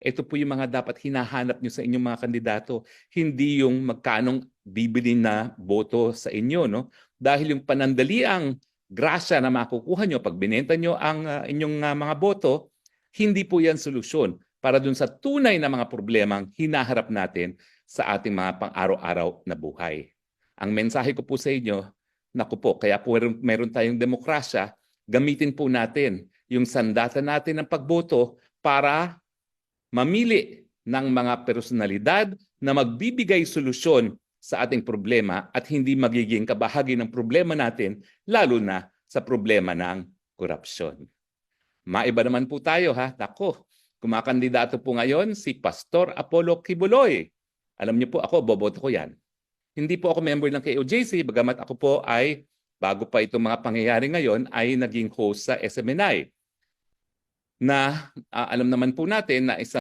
Ito po yung mga dapat hinahanap nyo sa inyong mga kandidato, hindi yung magkanong bibili na boto sa inyo, no? Dahil yung panandaliang grasya na makukuha nyo pag binenta nyo ang inyong mga boto, hindi po yan solusyon para dun sa tunay na mga problemang hinaharap natin sa ating mga pang-araw-araw na buhay. Ang mensahe ko po sa inyo, naku po, kaya po meron tayong demokrasya, gamitin po natin yung sandata natin ng pagboto para mamili ng mga personalidad na magbibigay solusyon sa ating problema at hindi magiging kabahagi ng problema natin, lalo na sa problema ng korupsyon. Maiba naman po tayo ha. Nako, kumakandidato po ngayon si Pastor Apollo Kibuloy. Alam niyo po ako, boboto ko yan. Hindi po ako member ng KOJC, bagamat ako po ay, bago pa itong mga pangyayari ngayon, ay naging host sa SMNI. Na alam naman po natin na isang